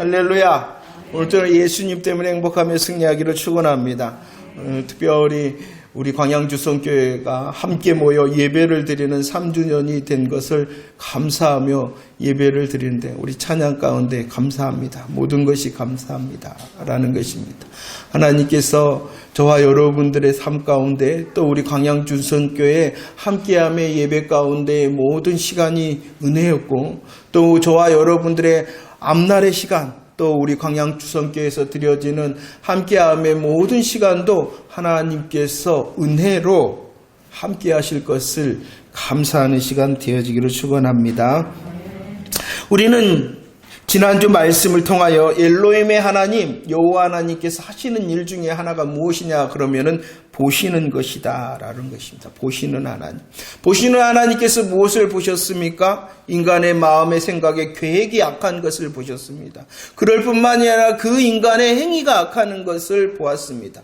할렐루야. 오늘도 예수님 때문에 행복하며 승리하기를 축원합니다. 특별히 우리 광양주성교회가 함께 모여 예배를 드리는 3주년이 된 것을 감사하며 예배를 드리는데 우리 찬양 가운데 감사합니다. 모든 것이 감사합니다. 라는 것입니다. 하나님께서 저와 여러분들의 삶 가운데 또 우리 광양주성교회 함께함의 예배 가운데 모든 시간이 은혜였고 또 저와 여러분들의 앞날의 시간 또 우리 광양주성교회에서 드려지는 함께함의 모든 시간도 하나님께서 은혜로 함께하실 것을 감사하는 시간 되어지기를 축원합니다. 우리는 지난주 말씀을 통하여 엘로힘의 하나님, 여호와 하나님께서 하시는 일 중에 하나가 무엇이냐 그러면은 보시는 것이다 라는 것입니다. 보시는 하나님. 보시는 하나님께서 무엇을 보셨습니까? 인간의 마음의 생각에 계획이 악한 것을 보셨습니다. 그럴 뿐만이 아니라 그 인간의 행위가 악하는 것을 보았습니다.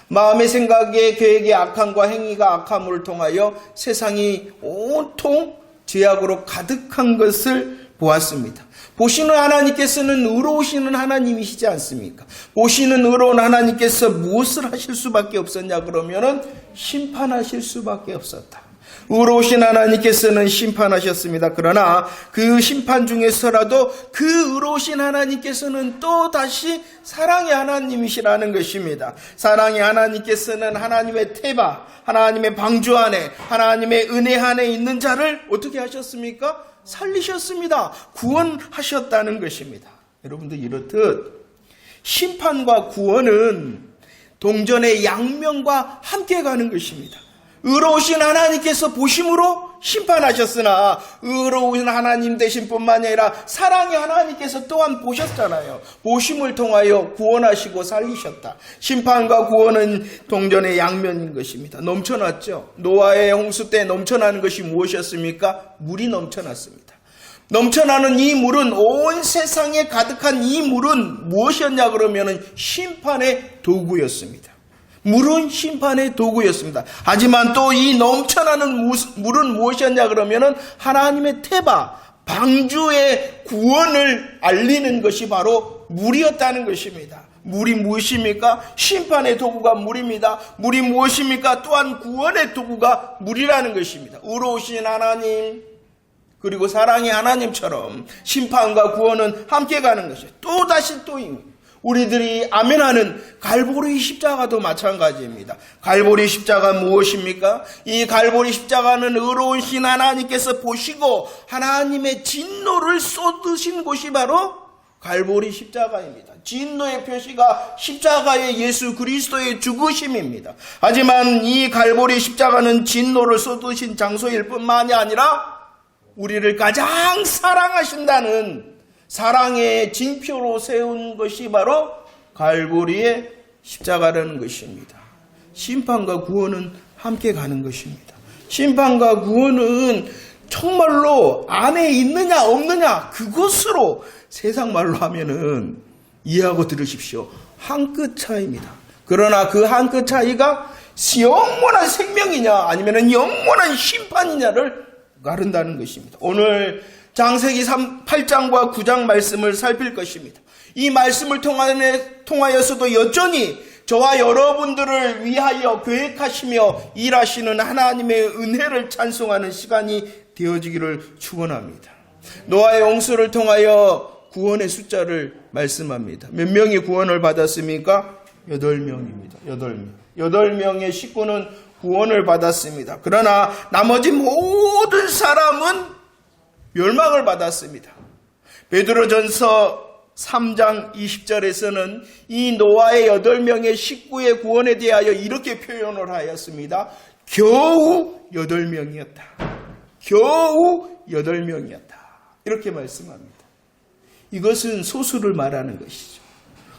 마음의 생각에 계획이 악함과 행위가 악함을 통하여 세상이 온통 죄악으로 가득한 것을 보았습니다. 보시는 하나님께서는 의로우시는 하나님이시지 않습니까? 보시는 의로운 하나님께서 무엇을 하실 수밖에 없었냐 그러면은 심판하실 수밖에 없었다. 의로우신 하나님께서는 심판하셨습니다. 그러나 그 심판 중에서라도 그 의로우신 하나님께서는 또 다시 사랑의 하나님이시라는 것입니다. 사랑의 하나님께서는 하나님의 태바, 하나님의 방주 안에, 하나님의 은혜 안에 있는 자를 어떻게 하셨습니까? 살리셨습니다. 구원하셨다는 것입니다. 여러분들 이렇듯 심판과 구원은 동전의 양면과 함께 가는 것입니다. 의로우신 하나님께서 보심으로 심판하셨으나 의로우신 하나님 되신 뿐만이 아니라 사랑의 하나님께서 또한 보셨잖아요. 보심을 통하여 구원하시고 살리셨다. 심판과 구원은 동전의 양면인 것입니다. 넘쳐났죠. 노아의 홍수 때 넘쳐나는 것이 무엇이었습니까? 물이 넘쳐났습니다. 넘쳐나는 이 물은 온 세상에 가득한 이 물은 무엇이었냐 그러면은 심판의 도구였습니다. 물은 심판의 도구였습니다. 하지만 또 이 넘쳐나는 물은 무엇이었냐 그러면은 하나님의 태바, 방주의 구원을 알리는 것이 바로 물이었다는 것입니다. 물이 무엇입니까? 심판의 도구가 물입니다. 물이 무엇입니까? 또한 구원의 도구가 물이라는 것입니다. 의로우신 하나님 그리고 사랑의 하나님처럼 심판과 구원은 함께 가는 것이에요. 또다시 또 우리들이 아멘하는 갈보리 십자가도 마찬가지입니다. 갈보리 십자가 무엇입니까? 이 갈보리 십자가는 의로우신 하나님께서 보시고 하나님의 진노를 쏟으신 곳이 바로 갈보리 십자가입니다. 진노의 표시가 십자가의 예수 그리스도의 죽으심입니다. 하지만 이 갈보리 십자가는 진노를 쏟으신 장소일 뿐만이 아니라 우리를 가장 사랑하신다는 사랑의 징표로 세운 것이 바로 갈보리의 십자가라는 것입니다. 심판과 구원은 함께 가는 것입니다. 심판과 구원은 정말로 안에 있느냐 없느냐 그것으로 세상 말로 하면은 이해하고 들으십시오. 한 끗 차이입니다. 그러나 그 한 끗 차이가 영원한 생명이냐 아니면 영원한 심판이냐를 가른다는 것입니다. 오늘 창세기 8장과 9장 말씀을 살필 것입니다. 이 말씀을 통하여서도 여전히 저와 여러분들을 위하여 계획하시며 일하시는 하나님의 은혜를 찬송하는 시간이 되어지기를 축원합니다. 노아의 홍수를 통하여 구원의 숫자를 말씀합니다. 몇 명이 구원을 받았습니까? 8명입니다. 8명. 8명의 식구는 구원을 받았습니다. 그러나 나머지 모든 사람은 멸망을 받았습니다. 베드로전서 3장 20절에서는 이 노아의 8명의 식구의 구원에 대하여 이렇게 표현을 하였습니다. 겨우 8명이었다. 겨우 8명이었다. 이렇게 말씀합니다. 이것은 소수를 말하는 것이죠.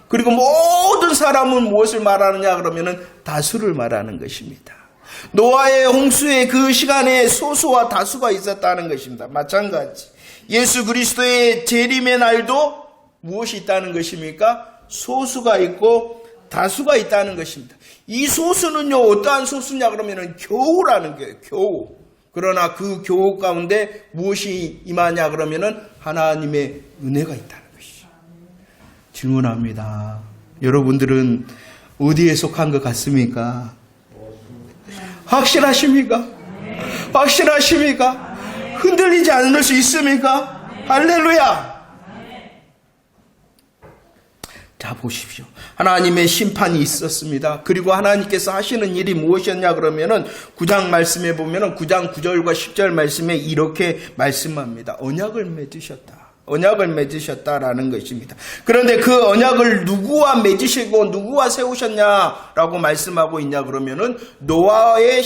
그리고 모든 사람은 무엇을 말하느냐 그러면은 다수를 말하는 것입니다. 노아의 홍수의 그 시간에 소수와 다수가 있었다는 것입니다. 마찬가지 예수 그리스도의 재림의 날도 무엇이 있다는 것입니까? 소수가 있고 다수가 있다는 것입니다. 이 소수는요 어떠한 소수냐 그러면 겨우라는 거예요. 겨우. 그러나 그 겨우 가운데 무엇이 임하냐 그러면 하나님의 은혜가 있다는 것이죠. 질문합니다. 여러분들은 어디에 속한 것 같습니까? 확실하십니까? 확실하십니까? 흔들리지 않을 수 있습니까? 할렐루야! 자, 보십시오. 하나님의 심판이 있었습니다. 그리고 하나님께서 하시는 일이 무엇이었냐 그러면은 9장 말씀에 보면은 9장 9절과 10절 말씀에 이렇게 말씀합니다. 언약을 맺으셨다. 언약을 맺으셨다라는 것입니다. 그런데 그 언약을 누구와 맺으시고 누구와 세우셨냐라고 말씀하고 있냐 그러면은 노아의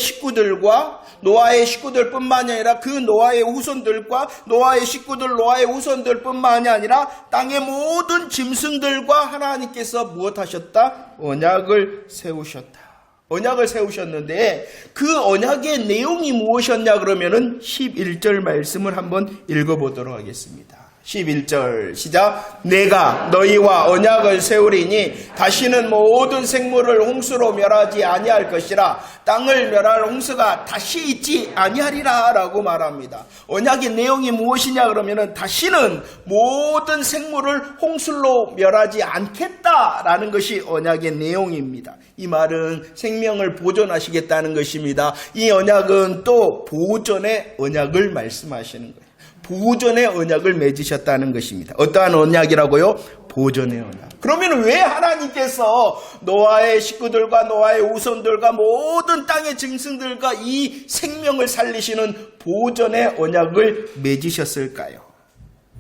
식구들뿐만이 아니라 그 노아의 후손들과 노아의 식구들, 노아의 후손들뿐만이 아니라 땅의 모든 짐승들과 하나님께서 무엇하셨다? 언약을 세우셨다. 언약을 세우셨는데 그 언약의 내용이 무엇이었냐 그러면은 11절 말씀을 한번 읽어보도록 하겠습니다. 11절 시작. 내가 너희와 언약을 세우리니 다시는 모든 생물을 홍수로 멸하지 아니할 것이라. 땅을 멸할 홍수가 다시 있지 아니하리라 라고 말합니다. 언약의 내용이 무엇이냐 그러면은 다시는 모든 생물을 홍수로 멸하지 않겠다라는 것이 언약의 내용입니다. 이 말은 생명을 보존하시겠다는 것입니다. 이 언약은 또 보존의 언약을 말씀하시는 거예요. 보존의 언약을 맺으셨다는 것입니다. 어떠한 언약이라고요? 보존의 언약. 그러면 왜 하나님께서 노아의 식구들과 노아의 후손들과 모든 땅의 짐승들과 이 생명을 살리시는 보존의 언약을 맺으셨을까요?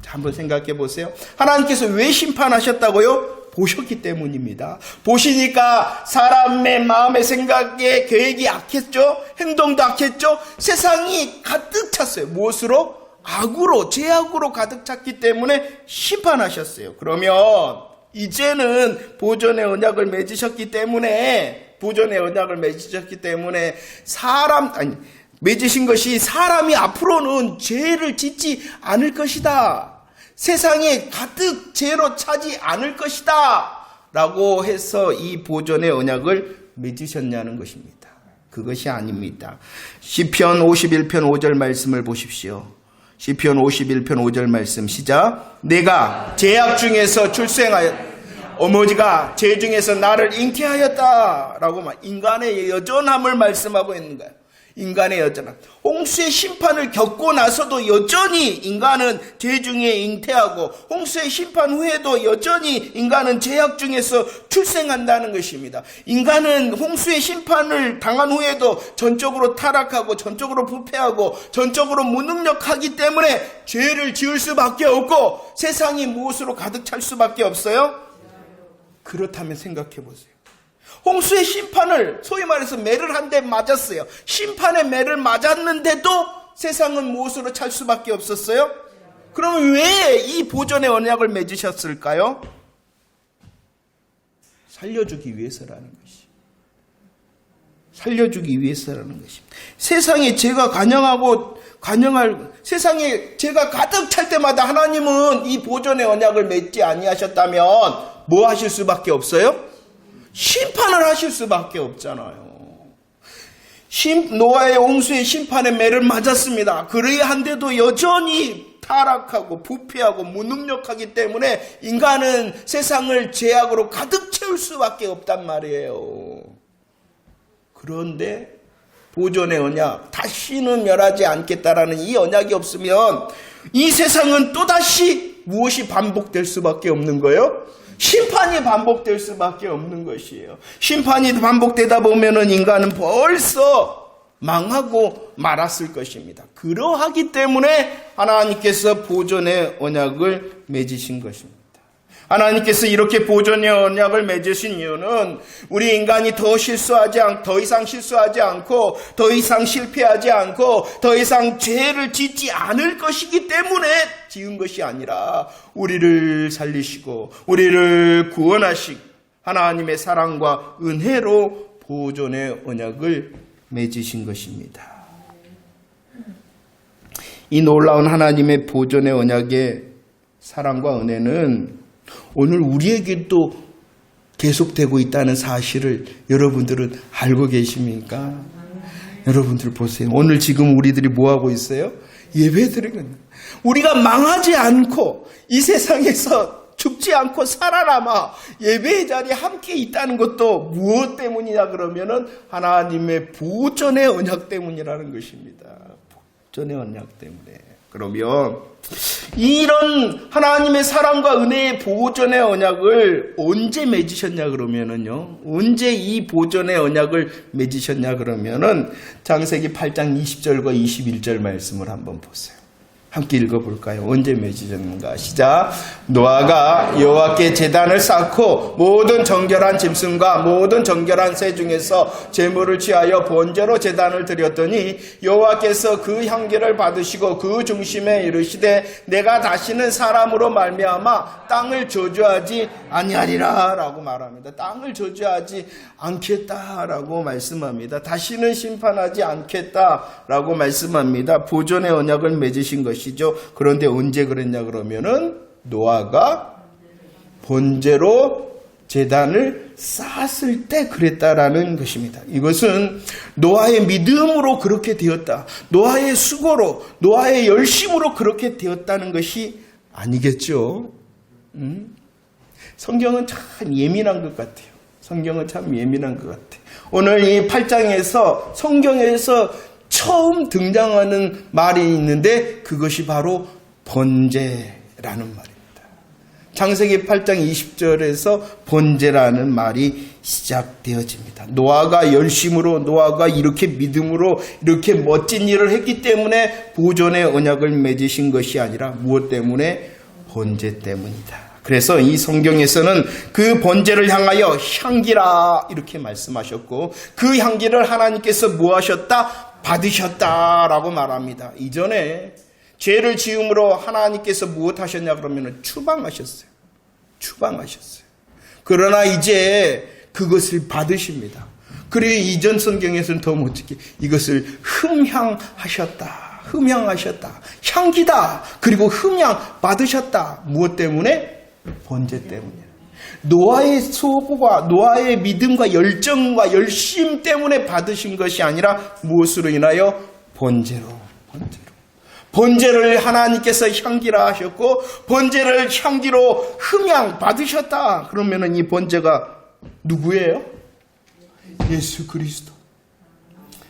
자, 한번 생각해 보세요. 하나님께서 왜 심판하셨다고요? 보셨기 때문입니다. 보시니까 사람의 마음의 생각에 계획이 악했죠? 행동도 악했죠? 세상이 가득 찼어요. 무엇으로? 악으로, 죄악으로 가득 찼기 때문에 심판하셨어요. 그러면 이제는 보존의 언약을 맺으셨기 때문에 맺으신 것이 사람이 앞으로는 죄를 짓지 않을 것이다. 세상에 가득 죄로 차지 않을 것이다. 라고 해서 이 보존의 언약을 맺으셨냐는 것입니다. 그것이 아닙니다. 시편 51편 5절 말씀을 보십시오. 시편 51편 5절 말씀 시작. 내가 죄악 중에서 출생하였 어머니가 죄 중에서 나를 잉태하였다 라고 인간의 여전함을 말씀하고 있는 거예요. 인간의 여전함. 홍수의 심판을 겪고 나서도 여전히 인간은 죄 중에 잉태하고 홍수의 심판 후에도 여전히 인간은 죄악 중에서 출생한다는 것입니다. 인간은 홍수의 심판을 당한 후에도 전적으로 타락하고 전적으로 부패하고 전적으로 무능력하기 때문에 죄를 지을 수밖에 없고 세상이 무엇으로 가득 찰 수밖에 없어요? 그렇다면 생각해 보세요. 홍수의 심판을 소위 말해서 매를 한 대 맞았어요. 심판의 매를 맞았는데도 세상은 무엇으로 찰 수밖에 없었어요? 그럼 왜 이 보존의 언약을 맺으셨을까요? 살려주기 위해서라는 것이. 살려주기 위해서라는 것입니다. 세상에 죄가 세상에 죄가 가득 찰 때마다 하나님은 이 보존의 언약을 맺지 아니하셨다면 뭐 하실 수밖에 없어요? 심판을 하실 수밖에 없잖아요. 노아의 홍수의 심판의 매를 맞았습니다. 그러한데도 여전히 타락하고 부패하고 무능력하기 때문에 인간은 세상을 죄악으로 가득 채울 수밖에 없단 말이에요. 그런데 보존의 언약, 다시는 멸하지 않겠다라는 이 언약이 없으면 이 세상은 또다시 무엇이 반복될 수밖에 없는 거예요? 심판이 반복될 수밖에 없는 것이에요. 심판이 반복되다 보면은 인간은 벌써 망하고 말았을 것입니다. 그러하기 때문에 하나님께서 보존의 언약을 맺으신 것입니다. 하나님께서 이렇게 보존의 언약을 맺으신 이유는 우리 인간이 더 이상 실수하지 않고 더 이상 실패하지 않고 더 이상 죄를 짓지 않을 것이기 때문에 지은 것이 아니라 우리를 살리시고 우리를 구원하시고 하나님의 사랑과 은혜로 보존의 언약을 맺으신 것입니다. 이 놀라운 하나님의 보존의 언약의 사랑과 은혜는 오늘 우리에게도 계속되고 있다는 사실을 여러분들은 알고 계십니까? 여러분들 보세요. 오늘 지금 우리들이 뭐하고 있어요? 예배드리는 거예요. 우리가 망하지 않고 이 세상에서 죽지 않고 살아남아 예배의 자리에 함께 있다는 것도 무엇 때문이냐 그러면은 하나님의 보존의 언약 때문이라는 것입니다. 보존의 언약 때문에. 그러면 이런 하나님의 사랑과 은혜의 보존의 언약을 언제 맺으셨냐 그러면은요. 언제 이 보존의 언약을 맺으셨냐 그러면은 창세기 8장 20절과 21절 말씀을 한번 보세요. 함께 읽어볼까요? 언제 맺으셨는가? 시작. 노아가 여호와께 제단을 쌓고 모든 정결한 짐승과 모든 정결한 새 중에서 제물을 취하여 번제로 제단을 드렸더니 여호와께서 그 향기를 받으시고 그 중심에 이르시되 내가 다시는 사람으로 말미암아 땅을 저주하지 아니하리라 라고 말합니다. 땅을 저주하지 않겠다라고 말씀합니다. 다시는 심판하지 않겠다라고 말씀합니다. 보존의 언약을 맺으신 것이죠. 그런데 언제 그랬냐 그러면은 노아가 번제로 제단을 쌓았을 때 그랬다라는 것입니다. 이것은 노아의 믿음으로 그렇게 되었다. 노아의 수고로, 노아의 열심으로 그렇게 되었다는 것이 아니겠죠. 성경은 참 예민한 것 같아요. 성경은 참 예민한 것 같아요. 오늘 이 8장에서 성경에서 처음 등장하는 말이 있는데 그것이 바로 번제라는 말입니다. 창세기 8장 20절에서 번제라는 말이 시작되어집니다. 노아가 열심으로, 노아가 이렇게 믿음으로 이렇게 멋진 일을 했기 때문에 보존의 언약을 맺으신 것이 아니라 무엇 때문에? 번제 때문이다. 그래서 이 성경에서는 그 번제를 향하여 향기라 이렇게 말씀하셨고 그 향기를 하나님께서 뭐 하셨다? 받으셨다라고 말합니다. 이전에 죄를 지음으로 하나님께서 무엇 하셨냐 그러면 추방하셨어요. 추방하셨어요. 그러나 이제 그것을 받으십니다. 그리고 이전 성경에서는 더 멋지게 이것을 흠향하셨다. 흠향하셨다. 향기다. 그리고 흠향 받으셨다. 무엇 때문에? 번제 때문이에요. 노아의 소보가 노아의 믿음과 열정과 열심 때문에 받으신 것이 아니라 무엇으로 인하여? 번제로. 번제를 하나님께서 향기라 하셨고 번제를 향기로 흠양 받으셨다. 그러면은 이 번제가 누구예요? 예수 그리스도.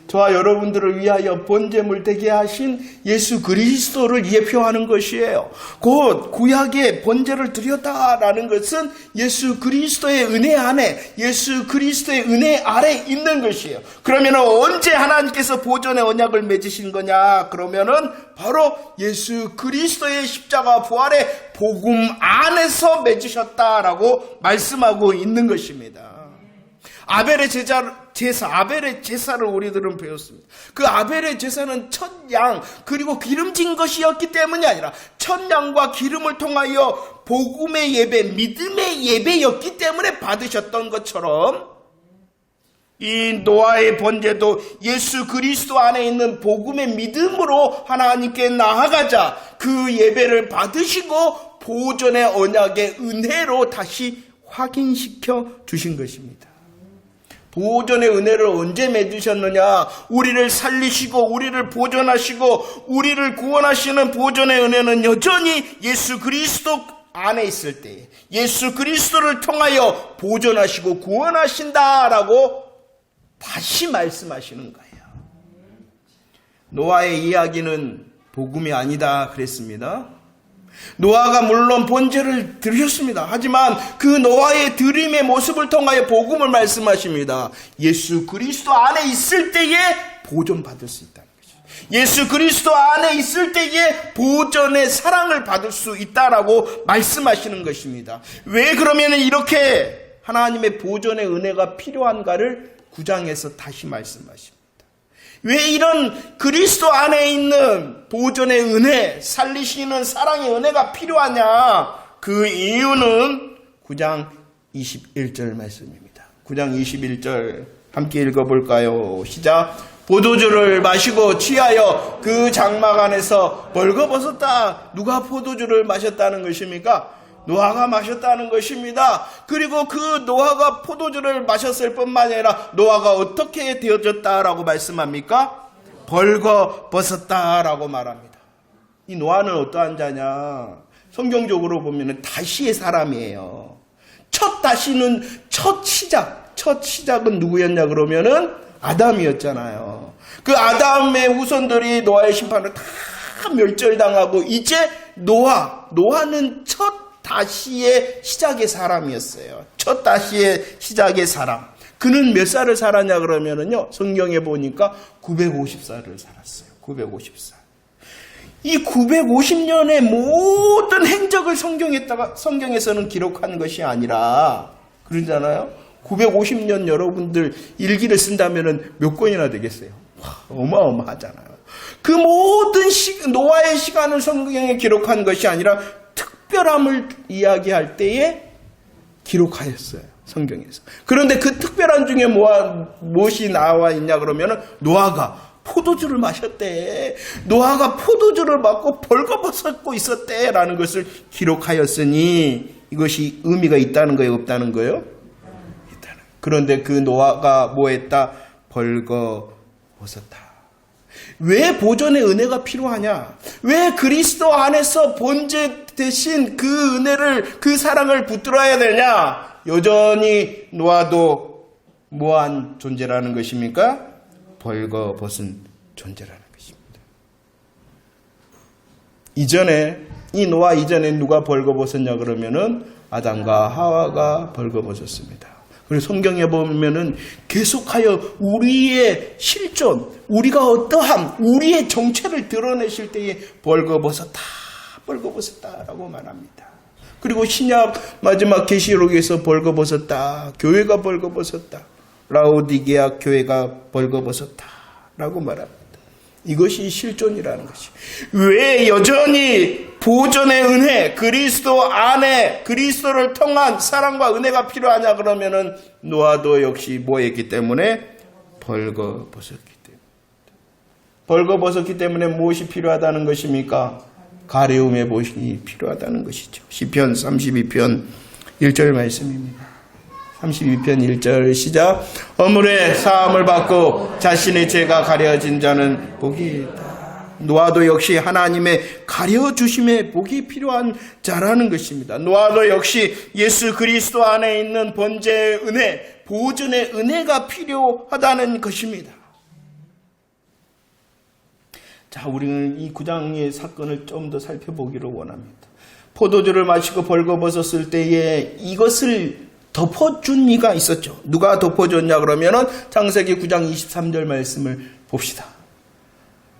저와 여러분들을 위하여 번제물 되게 하신 예수 그리스도를 예표하는 것이에요. 곧 구약의 번제를 드렸다라는 것은 예수 그리스도의 은혜 안에, 예수 그리스도의 은혜 아래 있는 것이에요. 그러면 언제 하나님께서 보존의 언약을 맺으신 거냐? 그러면은 바로 예수 그리스도의 십자가 부활의 복음 안에서 맺으셨다라고 말씀하고 있는 것입니다. 아벨의 제사를 우리들은 배웠습니다. 그 아벨의 제사는 첫 양 그리고 기름진 것이었기 때문이 아니라 첫 양과 기름을 통하여 복음의 예배, 믿음의 예배였기 때문에 받으셨던 것처럼 이 노아의 번제도 예수 그리스도 안에 있는 복음의 믿음으로 하나님께 나아가자 그 예배를 받으시고 보존의 언약의 은혜로 다시 확인시켜 주신 것입니다. 보존의 은혜를 언제 맺으셨느냐? 우리를 살리시고 우리를 보존하시고 우리를 구원하시는 보존의 은혜는 여전히 예수 그리스도 안에 있을 때 예수 그리스도를 통하여 보존하시고 구원하신다라고 다시 말씀하시는 거예요. 노아의 이야기는 복음이 아니다 그랬습니다. 노아가 물론 번제를 드렸습니다. 하지만 그 노아의 드림의 모습을 통하여 복음을 말씀하십니다. 예수 그리스도 안에 있을 때에 보존받을 수 있다는 거죠. 예수 그리스도 안에 있을 때에 보존의 사랑을 받을 수 있다라고 말씀하시는 것입니다. 왜 그러면 이렇게 하나님의 보존의 은혜가 필요한가를 9장에서 다시 말씀하십니다. 왜 이런 그리스도 안에 있는 보존의 은혜, 살리시는 사랑의 은혜가 필요하냐? 그 이유는 9장 21절 말씀입니다. 9장 21절 함께 읽어볼까요? 시작. 포도주를 마시고 취하여 그 장막 안에서 벌거벗었다. 누가 포도주를 마셨다는 것입니까? 노아가 마셨다는 것입니다. 그리고 그 노아가 포도주를 마셨을 뿐만 아니라 노아가 어떻게 되어졌다라고 말씀합니까? 벌거벗었다라고 말합니다. 이 노아는 어떠한 자냐? 성경적으로 보면 다시의 사람이에요. 첫 시작은 누구였냐 그러면은 아담이었잖아요. 그 아담의 후손들이 노아의 심판을 다 멸절당하고 이제 노아는 첫 다시의 시작의 사람이었어요. 첫 다시의 시작의 사람. 그는 몇 살을 살았냐 그러면은요, 성경에 보니까 950살을 살았어요. 950살. 이 950년의 모든 행적을 성경에서는 기록한 것이 아니라, 그러잖아요. 950년 여러분들 일기를 쓴다면은 몇 권이나 되겠어요? 와, 어마어마하잖아요. 그 모든 노아의 시간을 성경에 기록한 것이 아니라 특별함을 이야기할 때에 기록하였어요. 성경에서. 그런데 그 특별한 중에 무엇이 나와 있냐 그러면은 노아가 포도주를 마셨대. 노아가 포도주를 맞고 벌거벗고 있었대라는 것을 기록하였으니 이것이 의미가 있다는 거예요, 없다는 거예요? 있다는. 그런데 그 노아가 뭐했다? 벌거벗었다. 왜 보존의 은혜가 필요하냐? 왜 그리스도 안에서 번제 대신 그 은혜를, 그 사랑을 붙들어야 되냐? 여전히 노아도 뭐한 존재라는 것입니까? 벌거벗은 존재라는 것입니다. 이 노아 이전에 누가 벌거벗었냐 그러면은 아담과 하와가 벌거벗었습니다. 그래서 성경에 보면은 계속하여 우리의 실존, 우리가 어떠함, 우리의 정체를 드러내실 때에 벌거벗었다라고 말합니다. 그리고 신약 마지막 계시록에서 벌거벗었다, 교회가 벌거벗었다, 라오디게아 교회가 벌거벗었다라고 말합니다. 이것이 실존이라는 것이. 왜 여전히 보존의 은혜, 그리스도 안에 그리스도를 통한 사랑과 은혜가 필요하냐 그러면은 노아도 역시 뭐했기 때문에? 벌거벗었기 때문에. 벌거벗었기 때문에 무엇이 필요하다는 것입니까? 가려움의 보신이 필요하다는 것이죠. 시편 32편 1절 말씀입니다. 32편 1절 시작. 어물에 사함을 받고 자신의 죄가 가려진 자는 복이 있다. 노아도 역시 하나님의 가려주심의 복이 필요한 자라는 것입니다. 노아도 역시 예수 그리스도 안에 있는 번제의 은혜, 보존의 은혜가 필요하다는 것입니다. 자, 우리는 이 9장의 사건을 좀 더 살펴보기를 원합니다. 포도주를 마시고 벌거벗었을 때에 이것을 덮어준 이가 있었죠. 누가 덮어줬냐 그러면은 창세기 9장 23절 말씀을 봅시다.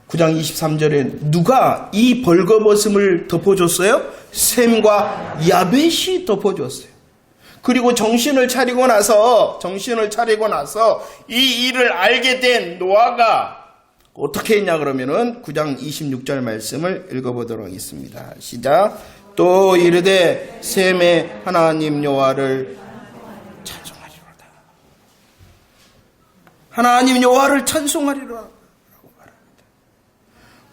9장 23절에 누가 이 벌거벗음을 덮어줬어요? 셈과 야벳이 덮어줬어요. 그리고 정신을 차리고 나서 이 일을 알게 된 노아가 어떻게 했냐 그러면은 9장 26절 말씀을 읽어보도록 하겠습니다. 시작. 또 이르되 셈의 하나님 여호와를 찬송하리로다. 하나님 여호와를 찬송하리로다.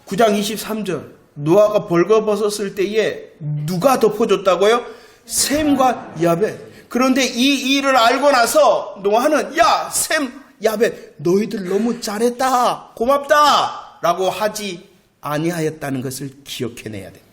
9장 23절 노아가 벌거벗었을 때에 누가 덮어줬다고요? 셈과 야벳. 그런데 이 일을 알고 나서 노아는 야 셈, 야벳 너희들 너무 잘했다 고맙다 라고 하지 아니하였다는 것을 기억해내야 됩니다.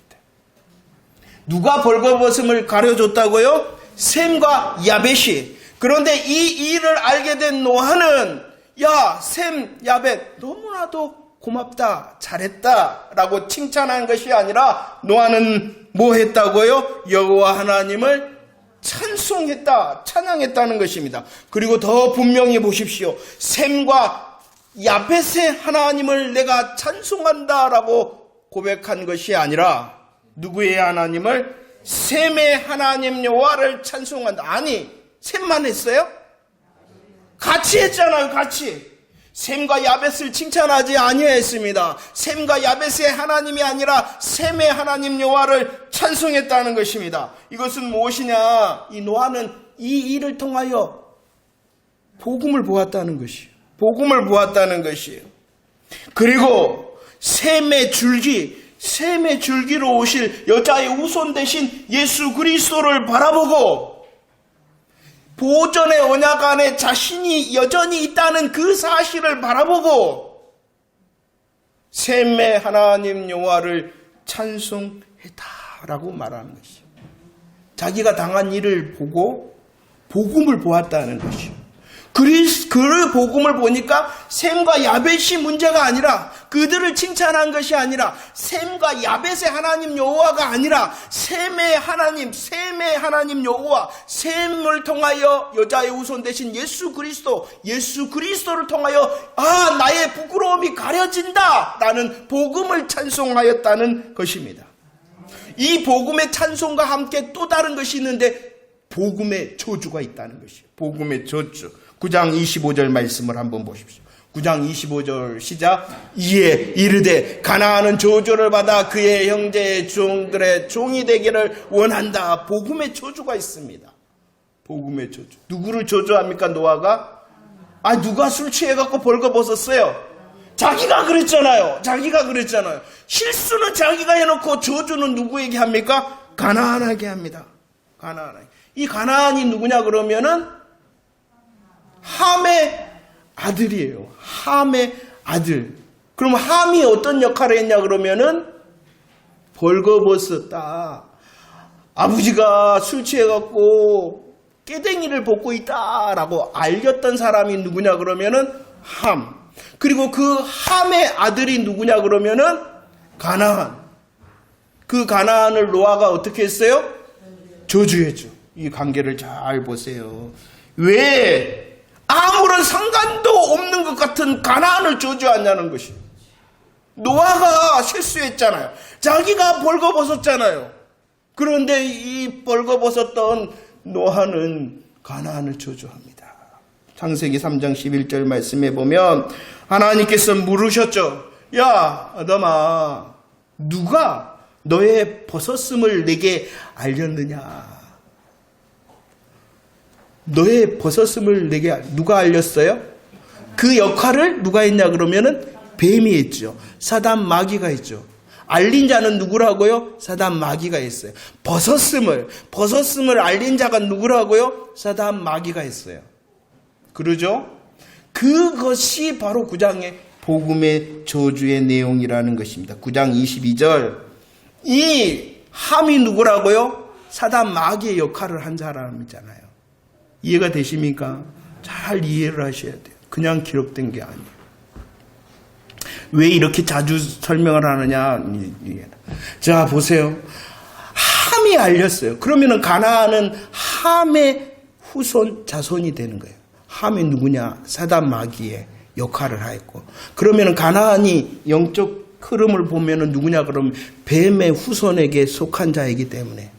누가 벌거벗음을 가려줬다고요? 셈과 야벳이. 그런데 이 일을 알게 된 노아는 야 셈, 야벳 너무나도 고맙다, 잘했다 라고 칭찬한 것이 아니라 노아는 뭐 했다고요? 여호와 하나님을 찬송했다, 찬양했다는 것입니다. 그리고 더 분명히 보십시오. 셈과 야벳의 하나님을 내가 찬송한다 라고 고백한 것이 아니라 누구의 하나님을? 셈의 하나님 여호와를 찬송한다. 아니, 셈만 했어요? 같이 했잖아요, 같이. 셈과 야벳을 칭찬하지 아니했습니다. 셈과 야벳의 하나님이 아니라 셈의 하나님 여호와를 찬송했다는 것입니다. 이것은 무엇이냐? 이 노아는 이 일을 통하여 복음을 보았다는 것이에요. 복음을 보았다는 것이에요. 그리고 셈의 줄기로 오실 여자의 후손 대신 예수 그리스도를 바라보고 보존의 언약 안에 자신이 여전히 있다는 그 사실을 바라보고 셈의 하나님 여호와를 찬송했다 라고 말하는 것이요. 자기가 당한 일을 보고 복음을 보았다는 것이요. 그 복음을 보니까 셈과 야벳이 문제가 아니라, 그들을 칭찬한 것이 아니라, 셈과 야벳의 하나님 여호와가 아니라 셈의 하나님 여호와, 셈을 통하여 여자의 후손 대신 예수 그리스도를 통하여 나의 부끄러움이 가려진다 라는 복음을 찬송하였다는 것입니다. 이 복음의 찬송과 함께 또 다른 것이 있는데, 복음의 저주가 있다는 것이에요. 복음의 저주. 9장 25절 말씀을 한번 보십시오. 9장 25절 시작. 이에 이르되 가나안은 저주를 받아 그의 형제의 종들의 종이 되기를 원한다. 복음의 저주가 있습니다. 복음의 저주. 누구를 저주합니까, 노아가? 누가 술 취해갖고 벌거벗었어요? 자기가 그랬잖아요. 실수는 자기가 해놓고 저주는 누구에게 합니까? 가나안에게 합니다. 가나안에게. 이 가나안이 누구냐 그러면은 함의 아들이에요. 함의 아들. 그럼 함이 어떤 역할을 했냐 그러면은 벌거벗었다. 아버지가 술 취해갖고 깨댕이를 벗고 있다라고 알렸던 사람이 누구냐 그러면은 함. 그리고 그 함의 아들이 누구냐 그러면은 가나안. 그 가나안을 노아가 어떻게 했어요? 저주했죠. 이 관계를 잘 보세요. 왜 아무런 상관도 없는 것 같은 가나안을 저주하냐는 것이. 노아가 실수했잖아요. 자기가 벌거벗었잖아요. 그런데 이 벌거벗었던 노아는 가나안을 저주합니다. 창세기 3장 11절 말씀에 보면 하나님께서 물으셨죠. 야 아담아, 누가 너의 벗었음을 내게 알렸느냐? 너의 벗었음을 내게 누가 알렸어요? 그 역할을 누가 했냐 그러면은 뱀이 했죠. 사단 마귀가 했죠. 알린 자는 누구라고요? 사단 마귀가 했어요. 벗었음을 알린 자가 누구라고요? 사단 마귀가 했어요. 그러죠? 그것이 바로 9장의 복음의 저주의 내용이라는 것입니다. 9장 22절. 이 함이 누구라고요? 사단 마귀의 역할을 한 사람이잖아요. 이해가 되십니까? 잘 이해를 하셔야 돼요. 그냥 기록된 게 아니에요. 왜 이렇게 자주 설명을 하느냐? 자, 보세요. 함이 알렸어요. 그러면은 가나안은 함의 후손, 자손이 되는 거예요. 함이 누구냐? 사단 마귀의 역할을 하였고. 그러면은 가나안이 영적 흐름을 보면은 누구냐? 그러면 뱀의 후손에게 속한 자이기 때문에.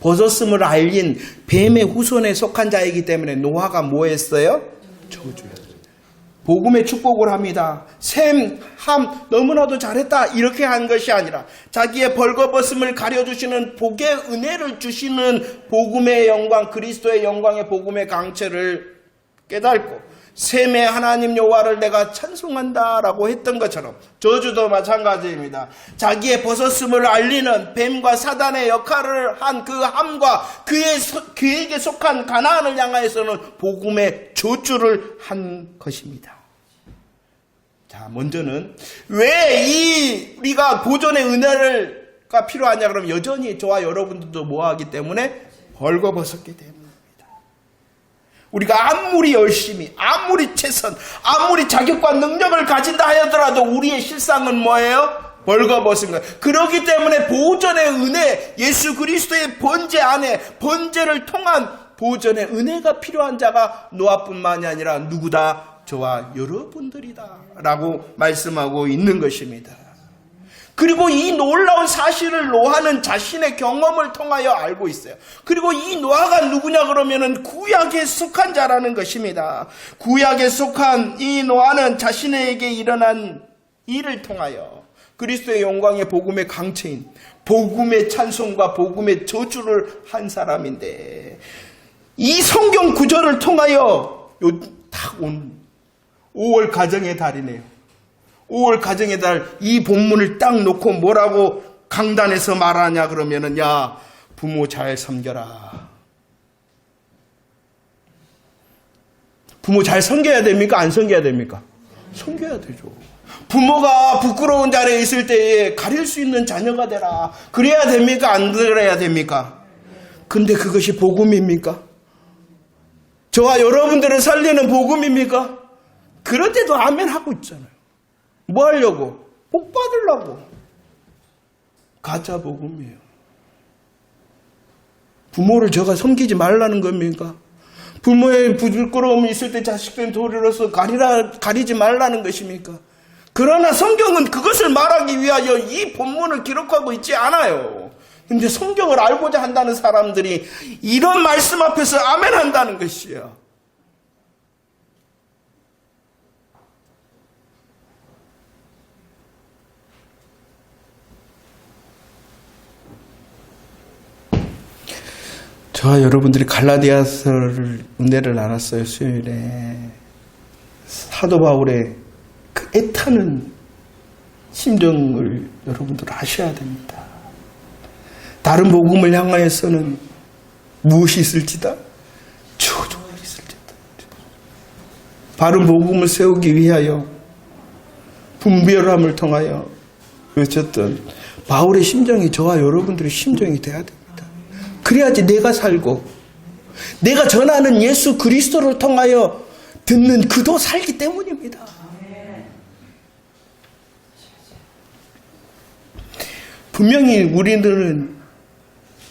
벗었음을 알린 뱀의 후손에 속한 자이기 때문에 노아가 뭐 했어요? 저주였어요. 복음의 축복을 합니다. 셈, 함, 너무나도 잘했다 이렇게 한 것이 아니라 자기의 벌거벗음을 가려주시는 복의 은혜를 주시는 복음의 영광, 그리스도의 영광의 복음의 강체를 깨닫고 셈의 하나님 여호와를 내가 찬송한다라고 했던 것처럼 저주도 마찬가지입니다. 자기의 벗었음을 알리는 뱀과 사단의 역할을 한 그 함과 그에게 속한 가나안을 향하여서는 복음의 저주를 한 것입니다. 자, 먼저는 왜 우리가 보존의 은혜가 필요하냐 그러면 여전히 저와 여러분들도 뭐하기 때문에 벌거벗었기 때문에. 우리가 아무리 열심히, 아무리 최선, 아무리 자격과 능력을 가진다 하더라도 우리의 실상은 뭐예요? 벌거벗은 거예요. 그렇기 때문에 보존의 은혜, 예수 그리스도의 번제 안에 번제를 통한 보존의 은혜가 필요한 자가 노아뿐만이 아니라 누구다? 저와 여러분들이다 라고 말씀하고 있는 것입니다. 그리고 이 놀라운 사실을 노아는 자신의 경험을 통하여 알고 있어요. 그리고 이 노아가 누구냐 그러면은 구약에 속한 자라는 것입니다. 구약에 속한 이 노아는 자신에게 일어난 일을 통하여 그리스도의 영광의 복음의 강체인 복음의 찬송과 복음의 저주를 한 사람인데 이 성경 구절을 통하여 딱 온 5월 가정의 달이네요. 5월 가정의 달 이 본문을 딱 놓고 뭐라고 강단에서 말하냐 그러면은 야 부모 잘 섬겨라. 부모 잘 섬겨야 됩니까? 안 섬겨야 됩니까? 섬겨야 되죠. 부모가 부끄러운 자리에 있을 때에 가릴 수 있는 자녀가 되라. 그래야 됩니까? 안 그래야 됩니까? 근데 그것이 복음입니까? 저와 여러분들을 살리는 복음입니까? 그런데도 아멘 하고 있잖아요. 뭐 하려고? 복 받으려고. 가짜 복음이에요. 부모를 제가 섬기지 말라는 겁니까? 부모의 부끄러움이 있을 때 자식된 도리로서 가리지 말라는 것입니까? 그러나 성경은 그것을 말하기 위하여 이 본문을 기록하고 있지 않아요. 근데 성경을 알고자 한다는 사람들이 이런 말씀 앞에서 아멘 한다는 것이에요. 저와 여러분들이 갈라디아서를 은혜를 나눴어요. 수요일에 사도 바울의 그 애타는 심정을 여러분들 아셔야 됩니다. 다른 복음을 향하여서는 무엇이 있을지다? 조종이 있을지다. 바른 복음을 세우기 위하여 분별함을 통하여 외쳤던 바울의 심정이 저와 여러분들의 심정이 돼야 됩니다. 그래야지 내가 살고 내가 전하는 예수 그리스도를 통하여 듣는 그도 살기 때문입니다. 분명히 우리들은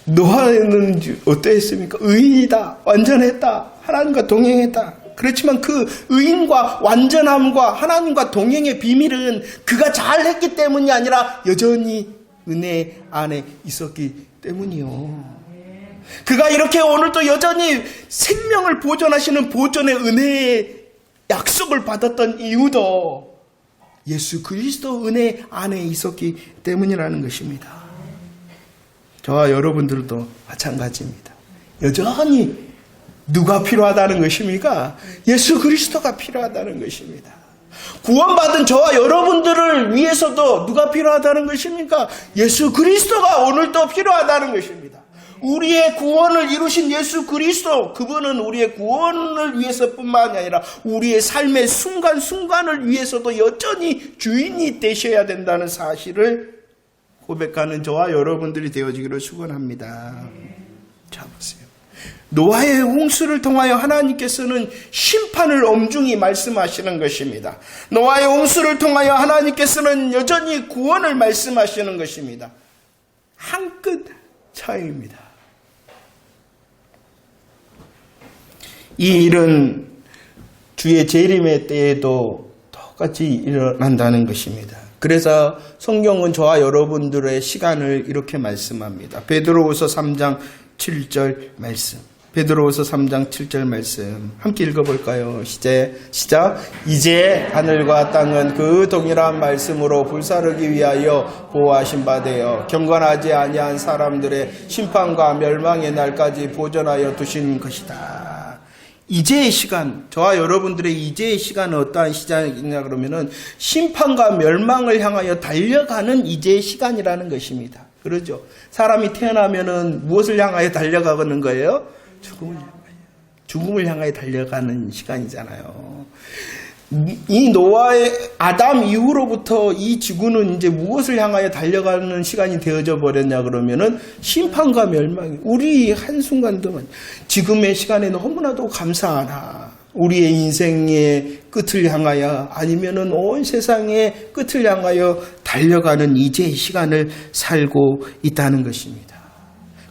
노아는 어떠했습니까? 의인이다, 완전했다, 하나님과 동행했다. 그렇지만 그 의인과 완전함과 하나님과 동행의 비밀은 그가 잘했기 때문이 아니라 여전히 은혜 안에 있었기 때문이요. 그가 이렇게 오늘도 여전히 생명을 보존하시는 보존의 은혜의 약속을 받았던 이유도 예수 그리스도 은혜 안에 있었기 때문이라는 것입니다. 저와 여러분들도 마찬가지입니다. 여전히 누가 필요하다는 것입니까? 예수 그리스도가 필요하다는 것입니다. 구원받은 저와 여러분들을 위해서도 누가 필요하다는 것입니까? 예수 그리스도가 오늘도 필요하다는 것입니다. 우리의 구원을 이루신 예수 그리스도, 그분은 우리의 구원을 위해서뿐만 아니라 우리의 삶의 순간순간을 위해서도 여전히 주인이 되셔야 된다는 사실을 고백하는 저와 여러분들이 되어지기를 축원합니다. 자 보세요. 노아의 홍수를 통하여 하나님께서는 심판을 엄중히 말씀하시는 것입니다. 노아의 홍수를 통하여 하나님께서는 여전히 구원을 말씀하시는 것입니다. 한 끗 차이입니다. 이 일은 주의 재림의 때에도 똑같이 일어난다는 것입니다. 그래서 성경은 저와 여러분들의 시간을 이렇게 말씀합니다. 베드로후서 3장 7절 말씀. 베드로후서 3장 7절 말씀 함께 읽어볼까요? 시작. 이제 하늘과 땅은 그 동일한 말씀으로 불사르기 위하여 보호하신 바 되어 경건하지 아니한 사람들의 심판과 멸망의 날까지 보존하여 두신 것이다. 이제의 시간, 저와 여러분들의 이제의 시간은 어떠한 시간이냐 그러면은 심판과 멸망을 향하여 달려가는 이제의 시간이라는 것입니다. 그러죠? 사람이 태어나면은 무엇을 향하여 달려가는 거예요? 죽음을 향하여 달려가는 시간이잖아요. 이 노아의 아담 이후로부터 이 지구는 이제 무엇을 향하여 달려가는 시간이 되어져 버렸냐 그러면은 심판과 멸망이 우리 한순간도 지금의 시간에 너무나도 감사하나 우리의 인생의 끝을 향하여 아니면은 온 세상의 끝을 향하여 달려가는 이제의 시간을 살고 있다는 것입니다.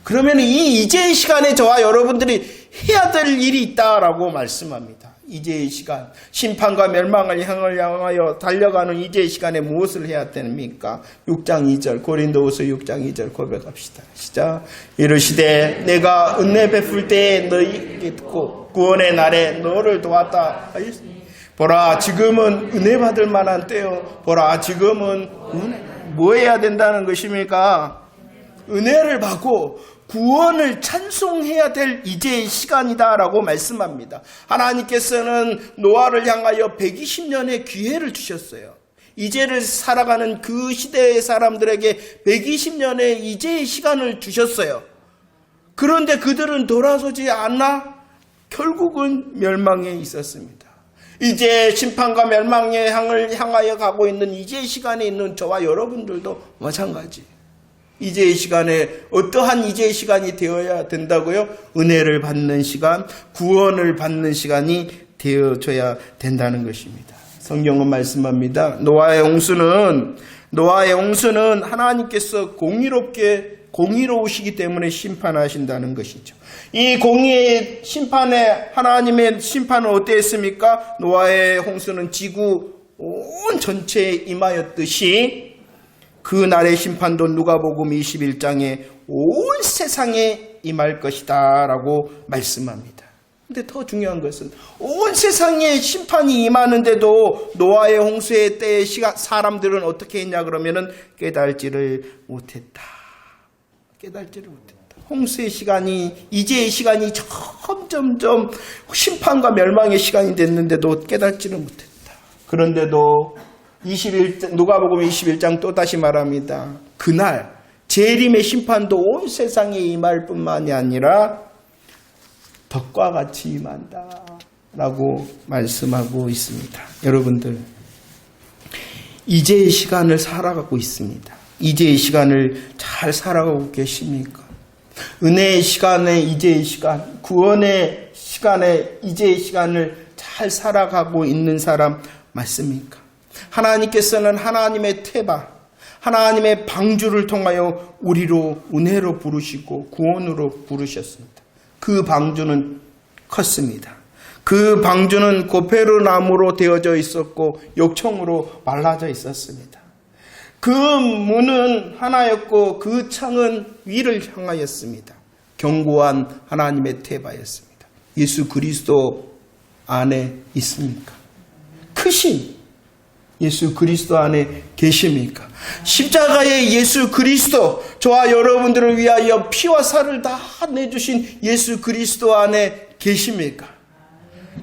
그러면 이 이제의 시간에 저와 여러분들이 해야 될 일이 있다라고 말씀합니다. 이제의 시간, 심판과 멸망을 향하여 달려가는 이제의 시간에 무엇을 해야 됩니까? 6장 2절, 고린도후서 6장 2절 고백합시다. 시작. 이르시되 내가 은혜 베풀 때에 너희에게 듣고 구원의 날에 너를 도왔다. 보라 지금은 은혜 받을 만한 때요. 보라 지금은 뭐 해야 된다는 것입니까? 은혜를 받고 구원을 찬송해야 될 이제의 시간이다라고 말씀합니다. 하나님께서는 노아를 향하여 120년의 기회를 주셨어요. 이제를 살아가는 그 시대의 사람들에게 120년의 이제의 시간을 주셨어요. 그런데 그들은 돌아서지 않아 결국은 멸망에 있었습니다. 이제 심판과 멸망의 향하여 가고 있는 이제 시간에 있는 저와 여러분들도 마찬가지. 이제의 시간에 어떠한 이제의 시간이 되어야 된다고요? 은혜를 받는 시간, 구원을 받는 시간이 되어져야 된다는 것입니다. 성경은 말씀합니다. 노아의 홍수는 하나님께서 공의로우시기 때문에 심판하신다는 것이죠. 이 공의의 심판에 하나님의 심판은 어땠습니까? 노아의 홍수는 지구 온 전체에 임하였듯이 그날의 심판도 누가복음 21장에 온 세상에 임할 것이다 라고 말씀합니다. 근데 더 중요한 것은 온 세상에 심판이 임하는데도 노아의 홍수의 때에 사람들은 어떻게 했냐 그러면은 깨달지를 못했다. 홍수의 시간이, 이제의 시간이 점점점 심판과 멸망의 시간이 됐는데도 깨닫지를 못했다. 그런데도 누가복음 21장 또다시 말합니다. 그날 재림의 심판도 온 세상에 임할 뿐만이 아니라 덕과 같이 임한다 라고 말씀하고 있습니다. 여러분들, 이제의 시간을 살아가고 있습니다. 이제의 시간을 잘 살아가고 계십니까? 은혜의 시간에 이제의 시간, 구원의 시간에 이제의 시간을 잘 살아가고 있는 사람 맞습니까? 하나님께서는 하나님의 태바, 하나님의 방주를 통하여 우리로 은혜로 부르시고 구원으로 부르셨습니다. 그 방주는 컸습니다. 그 방주는 고페르나무로 되어져 있었고 욕청으로 말라져 있었습니다. 그 문은 하나였고 그 창은 위를 향하였습니다. 견고한 하나님의 태바였습니다. 예수 그리스도 안에 있습니까? 크신 예수 그리스도 안에 계십니까? 십자가의 예수 그리스도, 저와 여러분들을 위하여 피와 살을 다 내주신 예수 그리스도 안에 계십니까?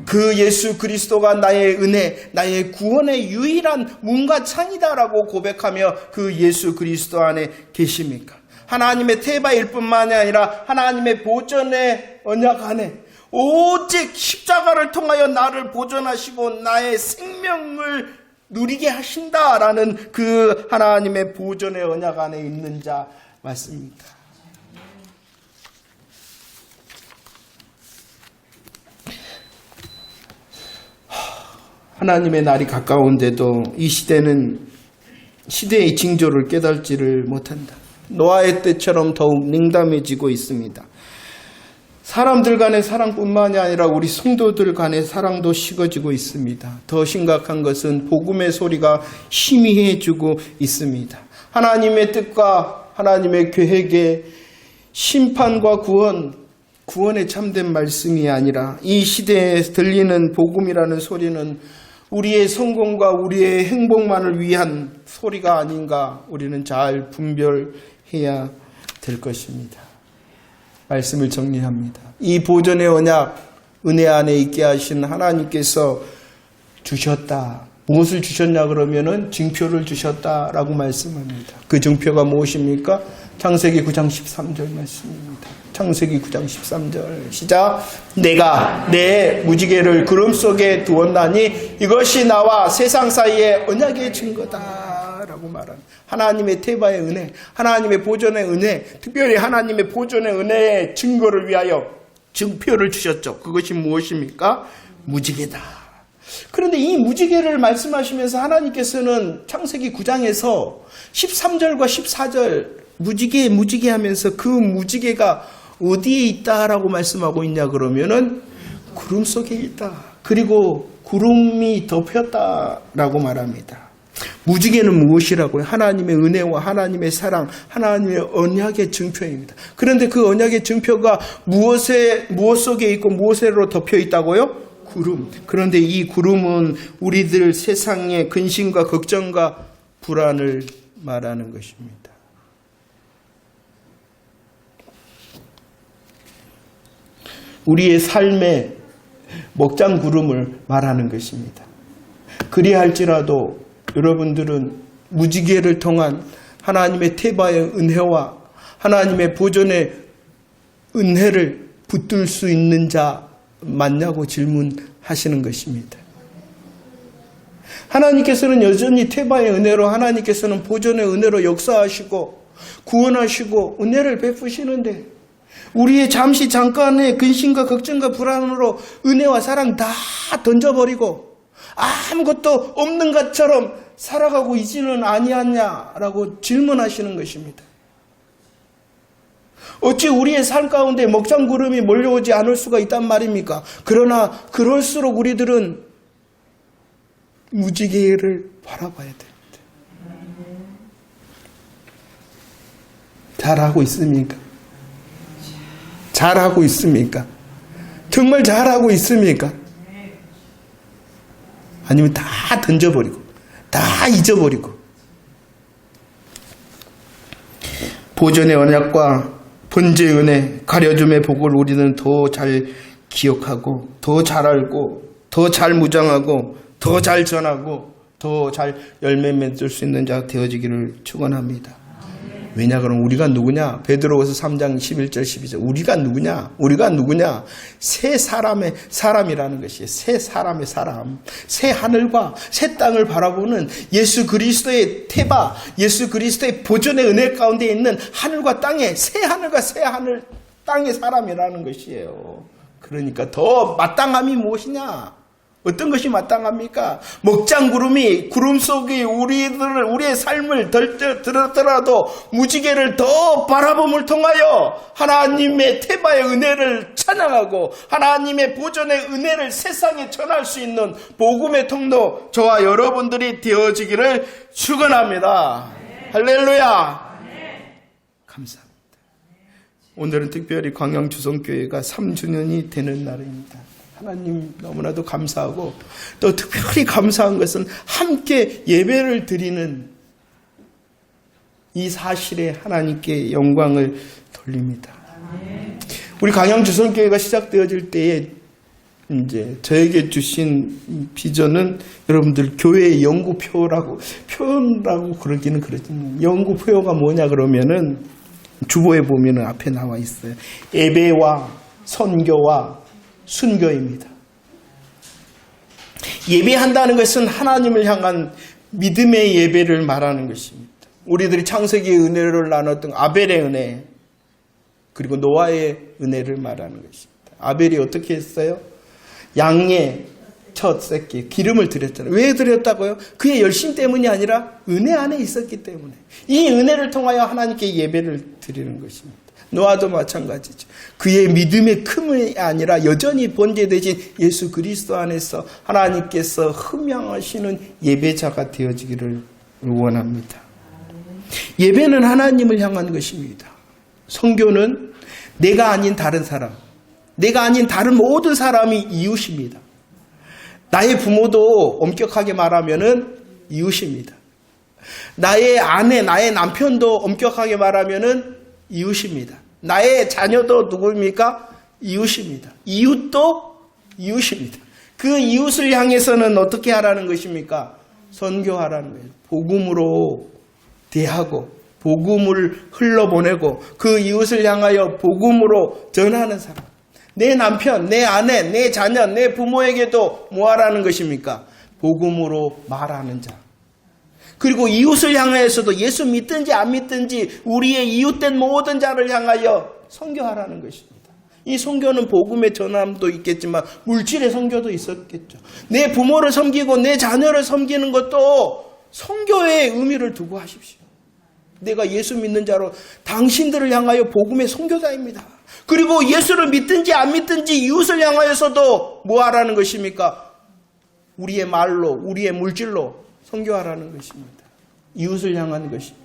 그 예수 그리스도가 나의 은혜, 나의 구원의 유일한 문과 창이다라고 고백하며 그 예수 그리스도 안에 계십니까? 하나님의 태바일 뿐만이 아니라 하나님의 보존의 언약 안에 오직 십자가를 통하여 나를 보존하시고 나의 생명을 누리게 하신다라는 그 하나님의 보존의 언약 안에 있는 자 맞습니까? 하나님의 날이 가까운데도 이 시대의 징조를 깨달지를 못한다. 노아의 때처럼 더욱 냉담해지고 있습니다. 사람들 간의 사랑뿐만이 아니라 우리 성도들 간의 사랑도 식어지고 있습니다. 더 심각한 것은 복음의 소리가 희미해지고 있습니다. 하나님의 뜻과 하나님의 계획의 심판과 구원의 참된 말씀이 아니라 이 시대에 들리는 복음이라는 소리는 우리의 성공과 우리의 행복만을 위한 소리가 아닌가 우리는 잘 분별해야 될 것입니다. 말씀을 정리합니다. 이 보존의 언약, 은혜 안에 있게 하신 하나님께서 주셨다. 무엇을 주셨냐 그러면은 징표를 주셨다라고 말씀합니다. 그 징표가 무엇입니까? 창세기 9장 13절 말씀입니다. 창세기 9장 13절 시작. 내가 내 무지개를 구름 속에 두었나니 이것이 나와 세상 사이의 언약의 증거다 라고 말하는 하나님의 태바의 은혜, 하나님의 보존의 은혜, 특별히 하나님의 보존의 은혜의 증거를 위하여 증표를 주셨죠. 그것이 무엇입니까? 무지개다. 그런데 이 무지개를 말씀하시면서 하나님께서는 창세기 9장에서 13절과 14절 무지개 하면서 그 무지개가 어디에 있다라고 말씀하고 있냐 그러면은 구름 속에 있다. 그리고 구름이 덮였다라고 말합니다. 무지개는 무엇이라고요? 하나님의 은혜와 하나님의 사랑, 하나님의 언약의 증표입니다. 그런데 그 언약의 증표가 무엇 속에 있고 무엇으로 덮여 있다고요? 구름. 그런데 이 구름은 우리들 세상의 근심과 걱정과 불안을 말하는 것입니다. 우리의 삶의 먹장 구름을 말하는 것입니다. 그리할지라도 여러분들은 무지개를 통한 하나님의 태바의 은혜와 하나님의 보존의 은혜를 붙들 수 있는 자 맞냐고 질문하시는 것입니다. 하나님께서는 여전히 태바의 은혜로, 하나님께서는 보존의 은혜로 역사하시고 구원하시고 은혜를 베푸시는데, 우리의 잠시 잠깐의 근심과 걱정과 불안으로 은혜와 사랑 다 던져버리고 아무것도 없는 것처럼 살아가고 있지는 아니하냐라고 질문하시는 것입니다. 어찌 우리의 삶 가운데 먹장구름이 몰려오지 않을 수가 있단 말입니까? 그러나 그럴수록 우리들은 무지개를 바라봐야 됩니다. 잘하고 있습니까? 잘하고 있습니까? 정말 잘하고 있습니까? 아니면 다 던져버리고 다 잊어버리고, 보존의 언약과 번제의 은혜, 가려줌의 복을 우리는 더 잘 기억하고 더 잘 알고 더 잘 무장하고 더 잘 전하고 더 잘 열매 맺을 수 있는 자가 되어지기를 축원합니다. 왜냐 그럼 우리가 누구냐? 베드로후서 3장 11절 12절 우리가 누구냐? 우리가 누구냐? 새 사람의 사람이라는 것이에요. 새 사람의 사람, 새 하늘과 새 땅을 바라보는 예수 그리스도의 태바, 예수 그리스도의 보존의 은혜 가운데 있는 하늘과 땅의 새 하늘과 새 하늘 땅의 사람이라는 것이에요. 그러니까 더 마땅함이 무엇이냐? 어떤 것이 마땅합니까? 먹장구름이 구름 속에 우리의 삶을 들었더라도 무지개를 더 바라봄을 통하여 하나님의 태바의 은혜를 찬양하고 하나님의 보존의 은혜를 세상에 전할 수 있는 복음의 통로, 저와 여러분들이 되어지기를 축원합니다. 할렐루야. 감사합니다. 오늘은 특별히 광양주성교회가 3주년이 되는 날입니다. 하나님 너무나도 감사하고, 또 특별히 감사한 것은 함께 예배를 드리는 이 사실에 하나님께 영광을 돌립니다. 우리 광양주성교회가 시작되어질 때에 이제 저에게 주신 비전은 여러분들 교회의 연구표라고 그러기는 그렇지만, 연구표가 뭐냐 그러면은 주보에 보면은 앞에 나와 있어요. 예배와 선교와 순교입니다. 예배한다는 것은 하나님을 향한 믿음의 예배를 말하는 것입니다. 우리들이 창세기의 은혜를 나눴던 아벨의 은혜, 그리고 노아의 은혜를 말하는 것입니다. 아벨이 어떻게 했어요? 양의 첫 새끼 기름을 드렸잖아요. 왜 드렸다고요? 그의 열심 때문이 아니라 은혜 안에 있었기 때문에. 이 은혜를 통하여 하나님께 예배를 드리는 것입니다. 노아도 마찬가지죠. 그의 믿음의 큼이 아니라 여전히 번제되신 예수 그리스도 안에서 하나님께서 흠양하시는 예배자가 되어지기를 원합니다. 예배는 하나님을 향한 것입니다. 선교는 내가 아닌 다른 사람, 내가 아닌 다른 모든 사람이 이웃입니다. 나의 부모도 엄격하게 말하면은 이웃입니다. 나의 아내, 나의 남편도 엄격하게 말하면은 이웃입니다. 나의 자녀도 누구입니까? 이웃입니다. 이웃도 이웃입니다. 그 이웃을 향해서는 어떻게 하라는 것입니까? 선교하라는 거예요. 복음으로 대하고 복음을 흘러보내고 그 이웃을 향하여 복음으로 전하는 사람. 내 남편, 내 아내, 내 자녀, 내 부모에게도 뭐 하라는 것입니까? 복음으로 말하는 자. 그리고 이웃을 향하여서도 예수 믿든지 안 믿든지 우리의 이웃된 모든 자를 향하여 선교하라는 것입니다. 이 선교는 복음의 전함도 있겠지만 물질의 선교도 있었겠죠. 내 부모를 섬기고 내 자녀를 섬기는 것도 선교의 의미를 두고 하십시오. 내가 예수 믿는 자로 당신들을 향하여 복음의 선교자입니다. 그리고 예수를 믿든지 안 믿든지 이웃을 향하여서도 뭐 하라는 것입니까? 우리의 말로, 우리의 물질로 선교하라는 것입니다. 이웃을 향한 것입니다.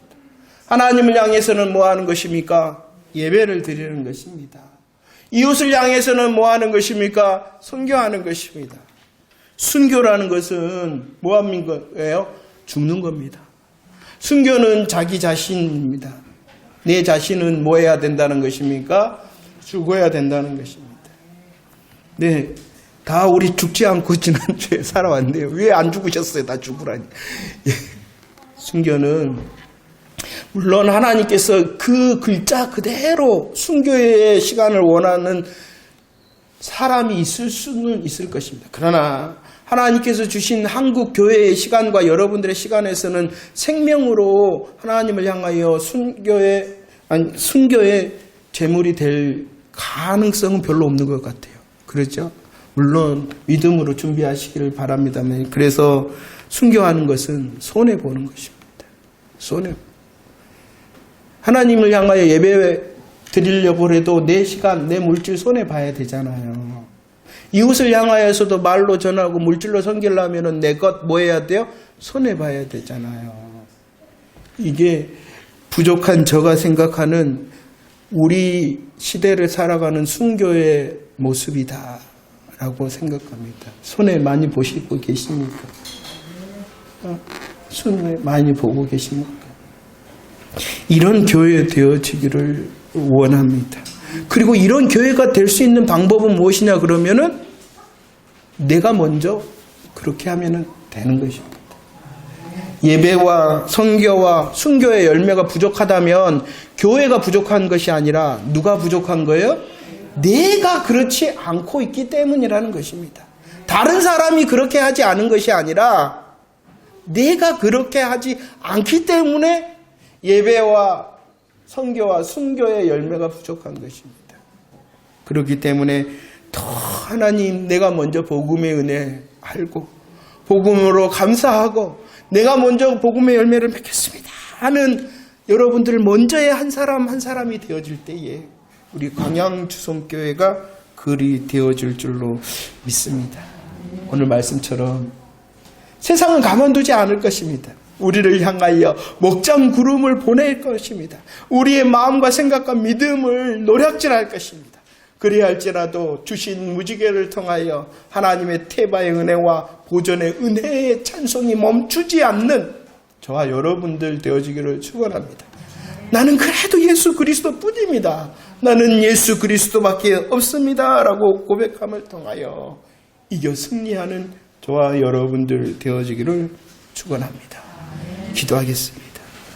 하나님을 향해서는 뭐 하는 것입니까? 예배를 드리는 것입니다. 이웃을 향해서는 뭐 하는 것입니까? 선교하는 것입니다. 순교라는 것은 뭐 하는 거예요? 죽는 겁니다. 순교는 자기 자신입니다. 내 자신은 뭐 해야 된다는 것입니까? 죽어야 된다는 것입니다. 네, 다 우리 죽지 않고 지난주에 살아왔는데요. 왜 안 죽으셨어요? 다 죽으라니. 순교는 물론 하나님께서 그 글자 그대로 순교의 시간을 원하는 사람이 있을 수는 있을 것입니다. 그러나 하나님께서 주신 한국 교회의 시간과 여러분들의 시간에서는 생명으로 하나님을 향하여 순교의 제물이 될 가능성은 별로 없는 것 같아요. 그렇죠? 물론 믿음으로 준비하시기를 바랍니다만, 그래서 순교하는 것은 손해보는 것입니다. 하나님을 향하여 예배 드리려고 해도 내 시간, 내 물질 손해봐야 되잖아요. 이웃을 향하여서도 말로 전하고 물질로 섬기려면 내 것 뭐 해야 돼요? 손해봐야 되잖아요. 이게 부족한 저가 생각하는 우리 시대를 살아가는 순교의 모습이다라고 생각합니다. 손해 많이 보시고 계십니까? 손해 많이 보고 계십니까? 이런 교회 되어지기를 원합니다. 그리고 이런 교회가 될 수 있는 방법은 무엇이냐 그러면은 내가 먼저 그렇게 하면은 되는 것입니다. 예배와 선교와 순교의 열매가 부족하다면 교회가 부족한 것이 아니라 누가 부족한 거예요? 내가 그렇지 않고 있기 때문이라는 것입니다. 다른 사람이 그렇게 하지 않은 것이 아니라 내가 그렇게 하지 않기 때문에 예배와 선교와 순교의 열매가 부족한 것입니다. 그렇기 때문에 더 하나님, 내가 먼저 복음의 은혜 알고 복음으로 감사하고 내가 먼저 복음의 열매를 맺겠습니다 하는 여러분들 먼저의 한 사람 한 사람이 되어질 때에 우리 광양주성교회가 그리 되어질 줄로 믿습니다. 오늘 말씀처럼 세상은 가만두지 않을 것입니다. 우리를 향하여 목장 구름을 보낼 것입니다. 우리의 마음과 생각과 믿음을 노략질할 것입니다. 그래야 할지라도 주신 무지개를 통하여 하나님의 태바의 은혜와 보존의 은혜의 찬송이 멈추지 않는 저와 여러분들 되어지기를 축원합니다. 나는 그래도 예수 그리스도 뿐입니다. 나는 예수 그리스도밖에 없습니다 라고 고백함을 통하여 이겨 승리하는 저와 여러분들 되어지기를 축원합니다. 기도하겠습니다.